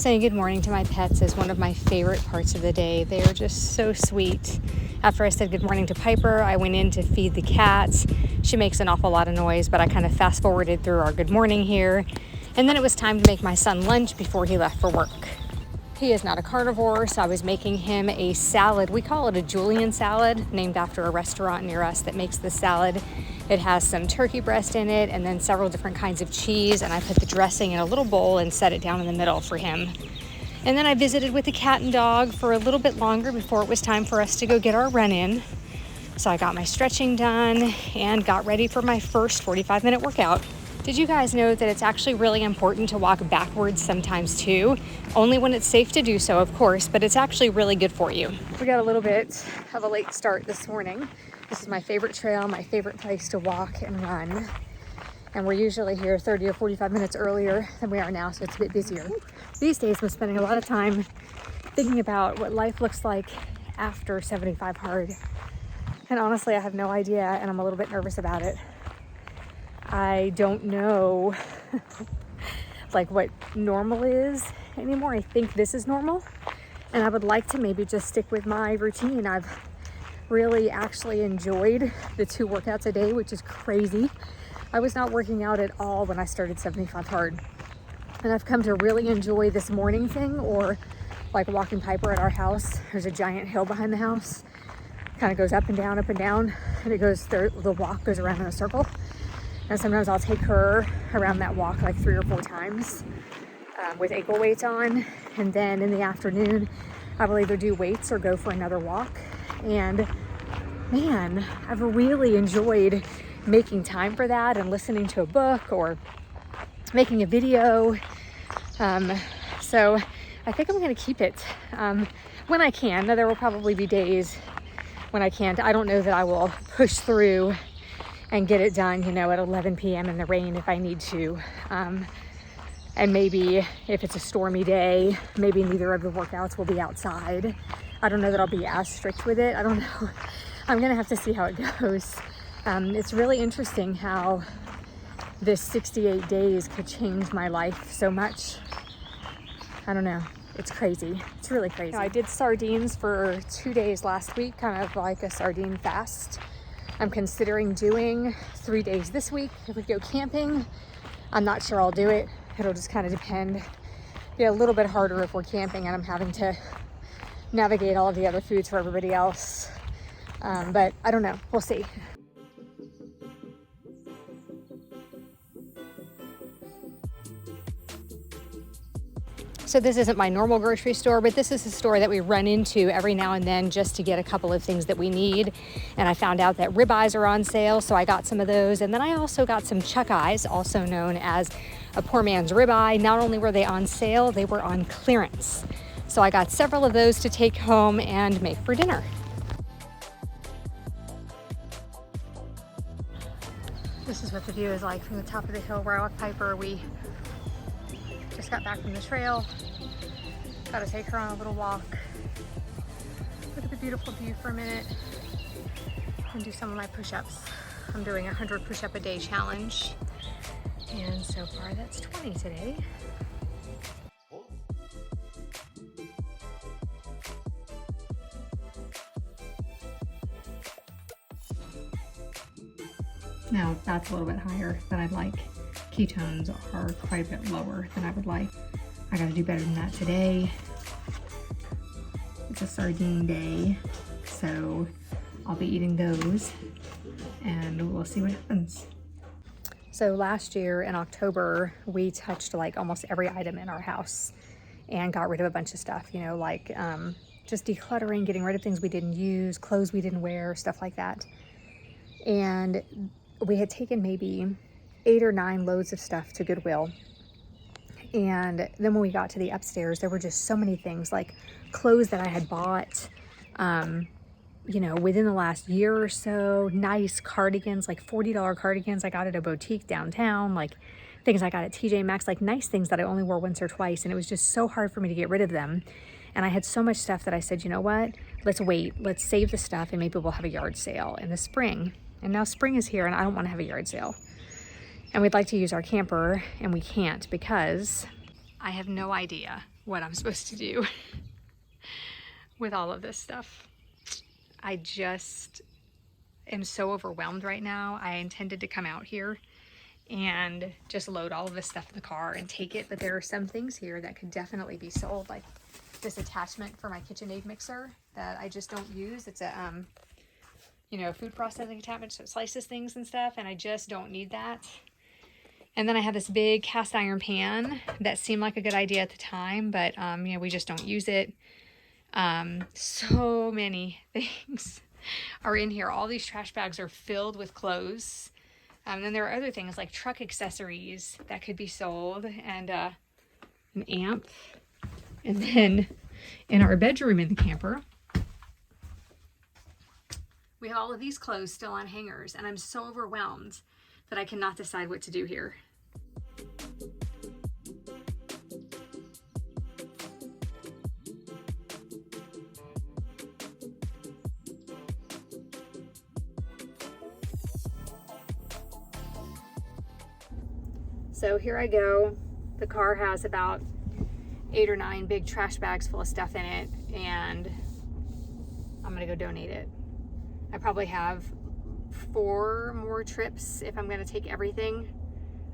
Saying good morning to my pets is one of my favorite parts of the day. They are just so sweet. After I said good morning to Piper, I went in to feed the cats. She makes an awful lot of noise, but I kind of fast forwarded through our good morning here. And then it was time to make my son lunch before he left for work. He is not a carnivore, so I was making him a salad. We call it a Julian salad, named after a restaurant near us that makes this salad. It has some turkey breast in it and then several different kinds of cheese, and I put the dressing in a little bowl and set it down in the middle for him. And then I visited with the cat and dog for a little bit longer before it was time for us to go get our run in. So I got my stretching done and got ready for my first 45-minute workout. Did you guys know that it's actually really important to walk backwards sometimes too? Only when it's safe to do so, of course, but it's actually really good for you. We got a little bit of a late start this morning. This is my favorite trail, my favorite place to walk and run. And we're usually here 30 or 45 minutes earlier than we are now, so it's a bit busier. These days, I'm spending a lot of time thinking about what life looks like after 75 hard. And honestly, I have no idea, and I'm a little bit nervous about it. I don't know like what normal is anymore. I think this is normal, and I would like to maybe just stick with my routine. I've really actually enjoyed the 2 workouts a day, which is crazy. I was not working out at all when I started 75 hard, and I've come to really enjoy this morning thing, or like walking Piper at our house. There's a giant hill behind the house, kind of goes up and down, and it goes through, the walk goes around in a circle. And sometimes I'll take her around that walk like 3 or 4 times with ankle weights on. And then in the afternoon, I will either do weights or go for another walk. And man, I've really enjoyed making time for that and listening to a book or making a video. So I think I'm going to keep it when I can. Now, there will probably be days when I can't. I don't know that I will push through and get it done, at 11 p.m. in the rain if I need to. And maybe if it's a stormy day, maybe neither of the workouts will be outside. I don't know that I'll be as strict with it. I don't know. I'm gonna have to see how it goes. It's really interesting how this 68 days could change my life so much. I don't know. It's crazy. It's really crazy. I did sardines for 2 days last week, kind of like a sardine fast. I'm considering doing 3 days this week if we go camping. I'm not sure I'll do it. It'll just kind of depend. Be a little bit harder if we're camping and I'm having to navigate all of the other foods for everybody else. But I don't know. We'll see. So this isn't my normal grocery store, but this is a store that we run into every now and then just to get a couple of things that we need. And I found out that ribeyes are on sale, so I got some of those. And then I also got some chuck eyes, also known as a poor man's ribeye. Not only were they on sale, they were on clearance. So I got several of those to take home and make for dinner. This is what the view is like from the top of the hill where I walk Piper. We just got back from the trail. Got to take her on a little walk. Look at the beautiful view for a minute and do some of my push-ups. I'm doing a 100 push-up a day challenge. And so far that's 20 today. Now that's a little bit higher than I'd like. Ketones are quite a bit lower than I would like. I gotta do better than that today. It's a sardine day, so I'll be eating those and we'll see what happens. So last year in October, we touched like almost every item in our house and got rid of a bunch of stuff, like just decluttering, getting rid of things we didn't use, clothes we didn't wear, stuff like that. And we had taken maybe 8 or 9 loads of stuff to Goodwill. And then when we got to the upstairs, there were just so many things, like clothes that I had bought, within the last year or so, nice cardigans, like $40 cardigans I got at a boutique downtown, like things I got at TJ Maxx, like nice things that I only wore once or twice. And it was just so hard for me to get rid of them. And I had so much stuff that I said, you know what, let's wait, let's save the stuff and maybe we'll have a yard sale in the spring. And now spring is here and I don't want to have a yard sale. And we'd like to use our camper and we can't because I have no idea what I'm supposed to do with all of this stuff. I just am so overwhelmed right now. I intended to come out here and just load all of this stuff in the car and take it, but there are some things here that could definitely be sold, like this attachment for my KitchenAid mixer that I just don't use. It's a you know, food processing attachment, so it slices things and stuff, and I just don't need that. And then I have this big cast iron pan that seemed like a good idea at the time, but you know, we just don't use it. So many things are in here. All these trash bags are filled with clothes. Then there are other things like truck accessories that could be sold, and an amp. And then in our bedroom in the camper, we have all of these clothes still on hangers, and I'm so overwhelmed that I cannot decide what to do here. So here I go. The car has about 8 or 9 big trash bags full of stuff in it, and I'm gonna go donate it. I probably have 4 more trips if I'm gonna take everything.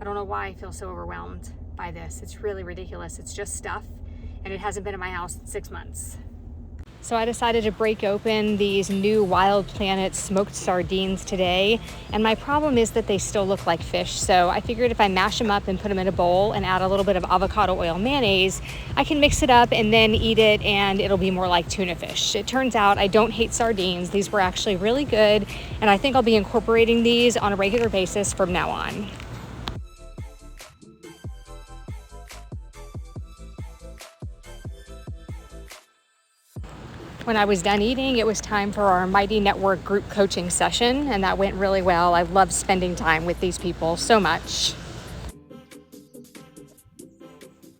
I don't know why I feel so overwhelmed by this. It's really ridiculous. It's just stuff, and it hasn't been in my house in 6 months. So I decided to break open these new Wild Planet smoked sardines today, and my problem is that they still look like fish. So I figured if I mash them up and put them in a bowl and add a little bit of avocado oil mayonnaise, I can mix it up and then eat it, and it'll be more like tuna fish. It turns out I don't hate sardines. These were actually really good, and I think I'll be incorporating these on a regular basis from now on. When I was done eating, it was time for our Mighty Network group coaching session, and that went really well. I love spending time with these people so much.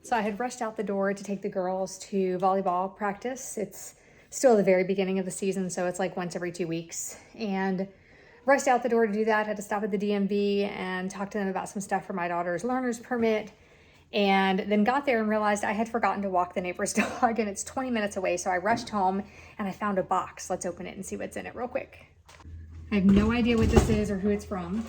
So I had rushed out the door to take the girls to volleyball practice. It's still the very beginning of the season, so it's like once every 2 weeks. And rushed out the door to do that. Had to stop at the DMV and talk to them about some stuff for my daughter's learner's permit. And then got there and realized I had forgotten to walk the neighbor's dog, and it's 20 minutes away. So I rushed home and I found a box. Let's open it and see what's in it real quick. I have no idea what this is or who it's from.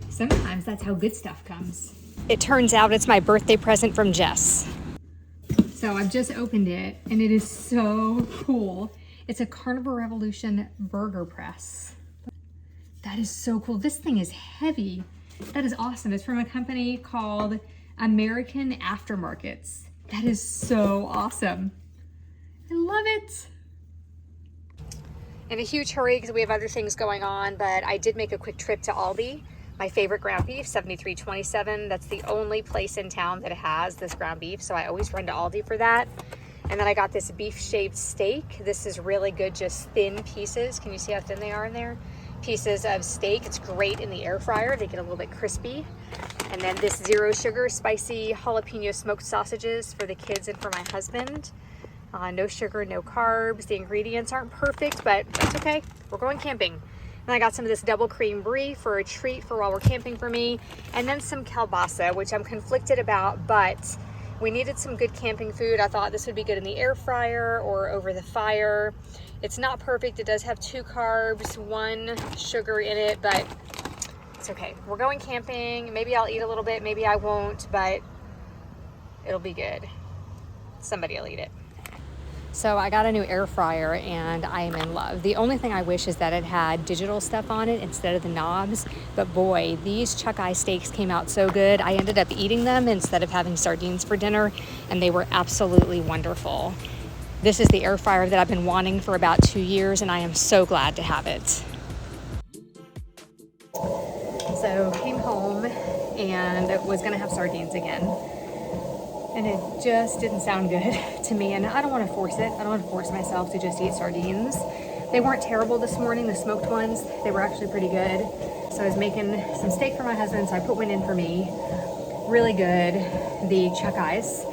Sometimes that's how good stuff comes. It turns out it's my birthday present from Jess. So I've just opened it, and it is so cool. It's a Carnivore Revolution burger press. That is so cool. This thing is heavy. That is awesome. It's from a company called American Aftermarkets. That is so awesome. I love it. In a huge hurry because we have other things going on, but I did make a quick trip to Aldi. My favorite ground beef, 73.27. That's the only place in town that has this ground beef, so I always run to Aldi for that. And then I got this beef shaved steak. This is really good, just thin pieces. Can you see how thin they are in there? Pieces of steak. It's great in the air fryer. They get a little bit crispy. And then this zero sugar spicy jalapeno smoked sausages for the kids and for my husband. No sugar, no carbs. The ingredients aren't perfect, but that's okay. We're going camping. And I got some of this double cream brie for a treat for while we're camping for me. And then some kielbasa, which I'm conflicted about, but we needed some good camping food. I thought this would be good in the air fryer or over the fire. It's not perfect. It does have 2 carbs, 1 sugar in it, but it's okay. We're going camping. Maybe I'll eat a little bit, maybe I won't, but it'll be good. Somebody will eat it. So I got a new air fryer, and I am in love. The only thing I wish is that it had digital stuff on it instead of the knobs. But boy, these chuck eye steaks came out so good. I ended up eating them instead of having sardines for dinner, and they were absolutely wonderful. This is the air fryer that I've been wanting for about 2 years, and I am so glad to have it. So came home and was gonna have sardines again. And it just didn't sound good to me, and I don't want to force it. I don't want to force myself to just eat sardines. They weren't terrible this morning, the smoked ones. They were actually pretty good. So I was making some steak for my husband, so I put one in for me. Really good. The chuck eyes,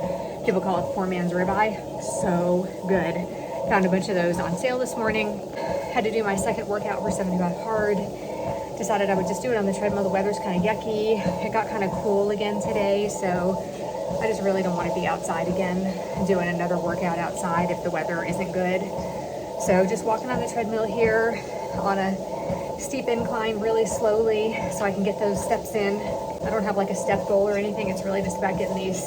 people call it poor man's ribeye. So good. Found a bunch of those on sale this morning. Had to do my second workout for 75 hard. Decided I would just do it on the treadmill. The weather's kind of yucky. It got kind of cool again today, so I just really don't want to be outside again, doing another workout outside if the weather isn't good. So just walking on the treadmill here on a steep incline really slowly so I can get those steps in. I don't have like a step goal or anything. It's really just about getting these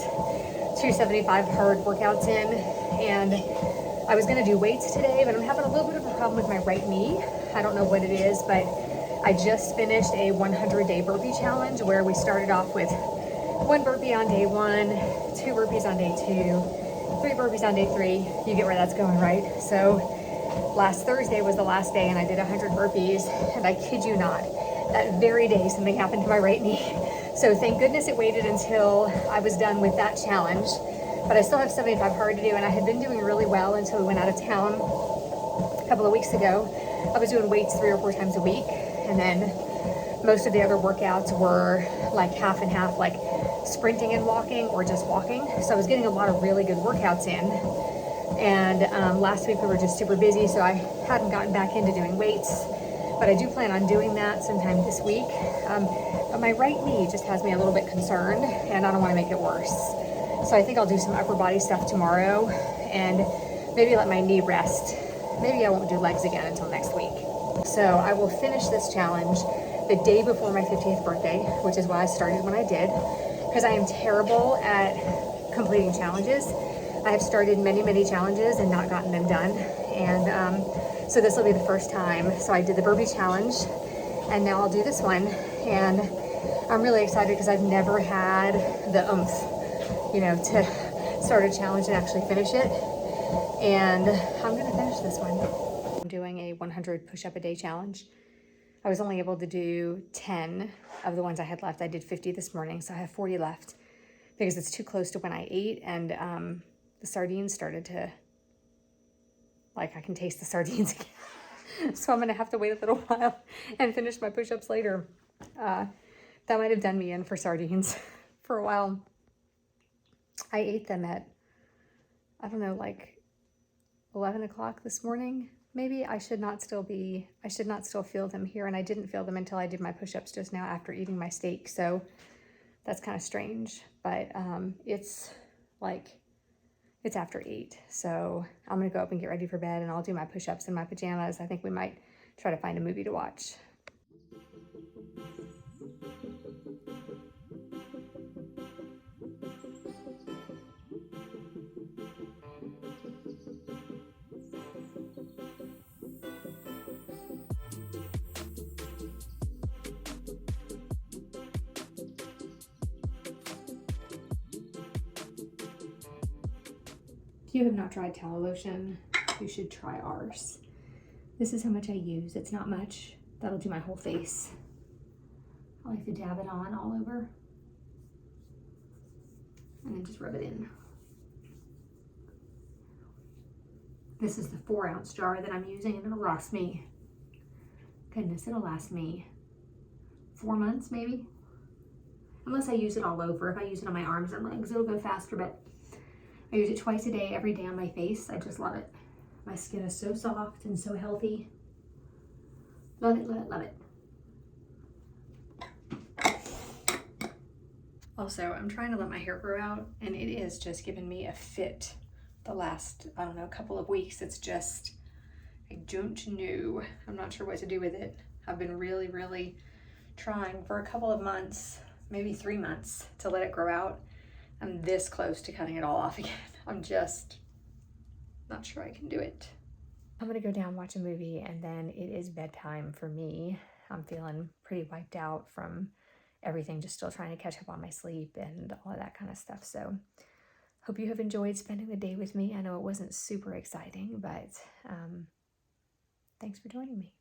275 hard workouts in. And I was gonna do weights today, but I'm having a little bit of a problem with my right knee. I don't know what it is, but I just finished a 100-day burpee challenge where we started off with 1 burpee on day 1, 2 burpees on day 2, 3 burpees on day 3. You get where that's going, right? So last Thursday was the last day and I did 100 burpees, and I kid you not, that very day something happened to my right knee. So thank goodness it waited until I was done with that challenge. But I still have 75 hard to do, and I had been doing really well until we went out of town a couple of weeks ago. I was doing weights 3 or 4 times a week, and then most of the other workouts were like half and half, like sprinting and walking or just walking. So I was getting a lot of really good workouts in. And last week we were just super busy, so I hadn't gotten back into doing weights. But I do plan on doing that sometime this week. But my right knee just has me a little bit concerned, and I don't want to make it worse. So I think I'll do some upper body stuff tomorrow and maybe let my knee rest. Maybe I won't do legs again until next week. So I will finish this challenge the day before my 50th birthday, which is why I started when I did, because I am terrible at completing challenges. I have started many, many challenges and not gotten them done. And so this will be the first time. So I did the burpee challenge, and now I'll do this one. And I'm really excited because I've never had the oomph, to start a challenge and actually finish it. And I'm gonna finish this one. I'm doing a 100 push-up a day challenge. I was only able to do 10 of the ones I had left. I did 50 this morning, so I have 40 left because it's too close to when I ate, and the sardines started to, I can taste the sardines again. So I'm gonna have to wait a little while and finish my push-ups later. That might have done me in for sardines for a while. I ate them at, 11 o'clock this morning. Maybe I should not still feel them here, and I didn't feel them until I did my push-ups just now after eating my steak. So that's kind of strange, but it's after 8. So I'm gonna go up and get ready for bed, and I'll do my push-ups in my pajamas. I think we might try to find a movie to watch. If you have not tried tallow lotion, you should try ours. This is how much I use. It's not much. That'll do my whole face. I like to dab it on all over and then just rub it in. This is the 4-ounce jar that I'm using, and it'll last me, goodness, it'll last me 4 months maybe. Unless I use it all over. If I use it on my arms and legs, it'll go faster, but I use it twice a day, every day on my face. I just love it. My skin is so soft and so healthy. Love it, love it, love it. Also, I'm trying to let my hair grow out, and it is just giving me a fit the last, couple of weeks. It's just, I don't know. I'm not sure what to do with it. I've been really, really trying for a couple of months, maybe 3 months, to let it grow out. I'm this close to cutting it all off again. I'm just not sure I can do it. I'm gonna go down, watch a movie, and then it is bedtime for me. I'm feeling pretty wiped out from everything, just still trying to catch up on my sleep and all of that kind of stuff. So hope you have enjoyed spending the day with me. I know it wasn't super exciting, but thanks for joining me.